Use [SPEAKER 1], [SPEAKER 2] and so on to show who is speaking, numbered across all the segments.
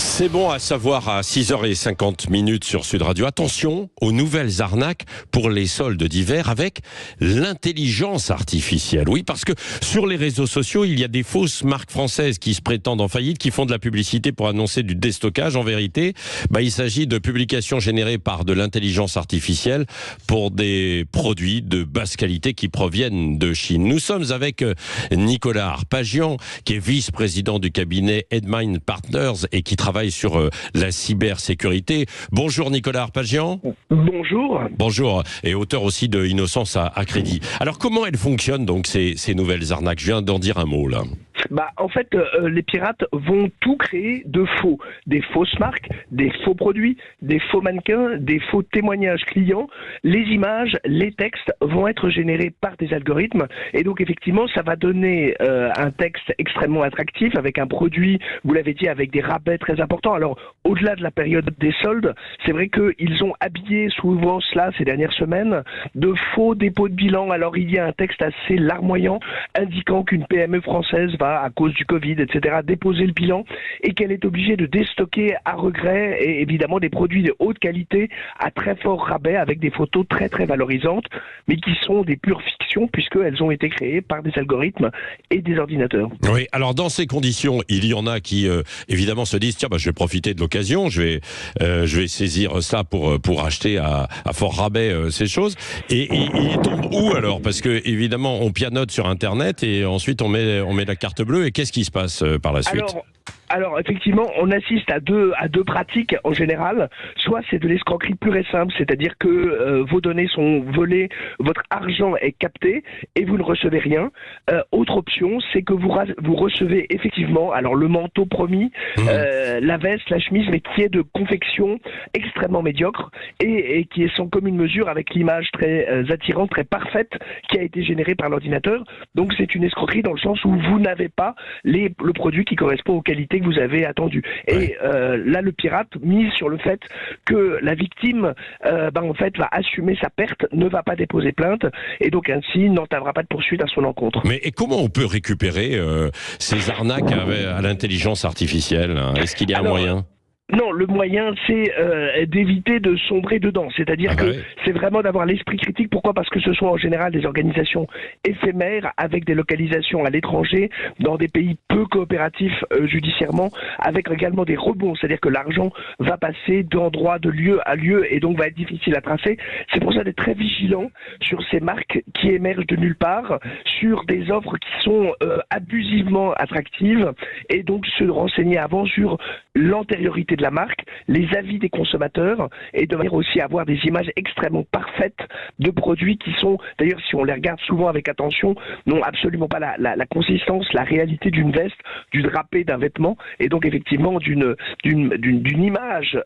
[SPEAKER 1] C'est bon à savoir à 6h50 sur Sud Radio. Attention aux nouvelles arnaques pour les soldes d'hiver avec l'intelligence artificielle. Oui, parce que sur les réseaux sociaux, il y a des fausses marques françaises qui se prétendent en faillite, qui font de la publicité pour annoncer du déstockage. En vérité, il s'agit de publications générées par de l'intelligence artificielle pour des produits de basse qualité qui proviennent de Chine. Nous sommes avec Nicolas Arpagian, qui est vice-président du cabinet Edmind Partners et qui travaille sur la cybersécurité. Bonjour Nicolas Arpagian.
[SPEAKER 2] Bonjour.
[SPEAKER 1] Bonjour, et auteur aussi de Innocence à crédit. Alors comment elles fonctionnent donc ces nouvelles arnaques? Je viens d'en dire un mot là.
[SPEAKER 2] En fait, les pirates vont tout créer de faux. Des fausses marques, des faux produits, des faux mannequins, des faux témoignages clients. Les images, les textes vont être générés par des algorithmes. Et donc, effectivement, ça va donner un texte extrêmement attractif avec un produit, vous l'avez dit, avec des rabais très importants. Alors, au-delà de la période des soldes, c'est vrai qu'ils ont habillé souvent cela ces dernières semaines de faux dépôts de bilan. Alors, il y a un texte assez larmoyant indiquant qu'une PME française va, à cause du Covid, etc., déposer le bilan et qu'elle est obligée de déstocker à regret et évidemment des produits de haute qualité à très fort rabais avec des photos très très valorisantes, mais qui sont des pures fictions puisqu'elles ont été créées par des algorithmes et des ordinateurs.
[SPEAKER 1] Oui, alors dans ces conditions, il y en a qui évidemment se disent tiens, je vais profiter de l'occasion, je vais saisir ça pour acheter à fort rabais ces choses. Et ils tombent où alors? Parce que évidemment, on pianote sur Internet et ensuite on met la carte bleue. Et qu'est-ce qui se passe par la suite?
[SPEAKER 2] Alors effectivement, on assiste à deux pratiques en général. Soit c'est de l'escroquerie pure et simple, c'est-à-dire que vos données sont volées, votre argent est capté et vous ne recevez rien. Autre option, c'est que vous recevez effectivement alors le manteau promis, la veste, la chemise, mais qui est de confection extrêmement médiocre et qui est sans commune mesure avec l'image très attirante, très parfaite qui a été générée par l'ordinateur. Donc c'est une escroquerie dans le sens où vous n'avez pas le produit qui correspond aux qualités que vous avez attendues. Et là, le pirate mise sur le fait que la victime en fait, va assumer sa perte, ne va pas déposer plainte, et donc ainsi n'entamera pas de poursuite à son encontre.
[SPEAKER 1] Mais et comment on peut récupérer ces arnaques à l'intelligence artificielle? Est-ce qu'il y a un moyen?
[SPEAKER 2] Non, le moyen, c'est d'éviter de sombrer dedans. C'est-à-dire que c'est vraiment d'avoir l'esprit critique. Pourquoi? Parce que ce sont en général des organisations éphémères avec des localisations à l'étranger, dans des pays peu coopératifs judiciairement, avec également des rebonds. C'est-à-dire que l'argent va passer d'endroit, de lieu à lieu, et donc va être difficile à tracer. C'est pour ça d'être très vigilant sur ces marques qui émergent de nulle part, sur des offres qui sont abusivement attractives, et donc se renseigner avant sur l'antériorité de la marque, les avis des consommateurs, et de manière aussi avoir des images extrêmement parfaites de produits qui sont, d'ailleurs si on les regarde souvent avec attention, n'ont absolument pas la consistance, la réalité d'une veste, du drapé d'un vêtement, et donc effectivement d'une image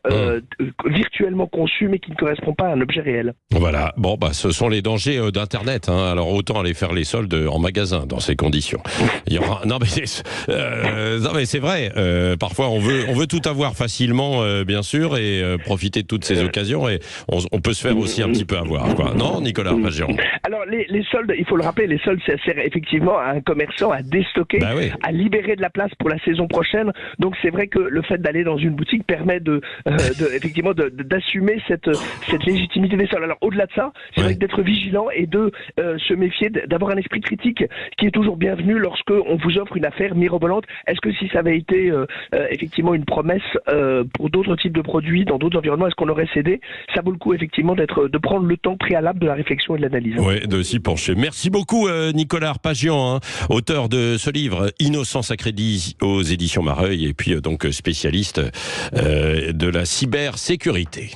[SPEAKER 2] virtuellement conçue mais qui ne correspond pas à un objet réel.
[SPEAKER 1] Voilà, ce sont les dangers d'Internet, hein. Alors autant aller faire les soldes en magasin dans ces conditions. Il y aura... Non mais c'est vrai, parfois on veut tout avoir facilement, bien sûr, et profiter de toutes ces occasions, et on peut se faire aussi un petit peu avoir, quoi. Non, Nicolas Arpagian?
[SPEAKER 2] Alors les soldes, il faut le rappeler, les soldes, ça sert effectivement à un commerçant à déstocker, à libérer de la place pour la saison prochaine. Donc c'est vrai que le fait d'aller dans une boutique permet effectivement d'assumer cette légitimité des soldes. Alors au-delà de ça, c'est vrai que d'être vigilant et de se méfier, d'avoir un esprit critique qui est toujours bienvenu lorsque on vous offre une affaire mirobolante. Est-ce que si ça avait été effectivement une promesse pour d'autres types de produits, dans d'autres environnements, est-ce qu'on aurait cédé? Ça vaut le coup effectivement de prendre le temps préalable de la réflexion et de l'analyse.
[SPEAKER 1] Oui, de s'y pencher. Merci beaucoup Nicolas Arpagian, auteur de ce livre Innocence à crédit aux éditions Mareuil, et puis donc spécialiste de la cybersécurité.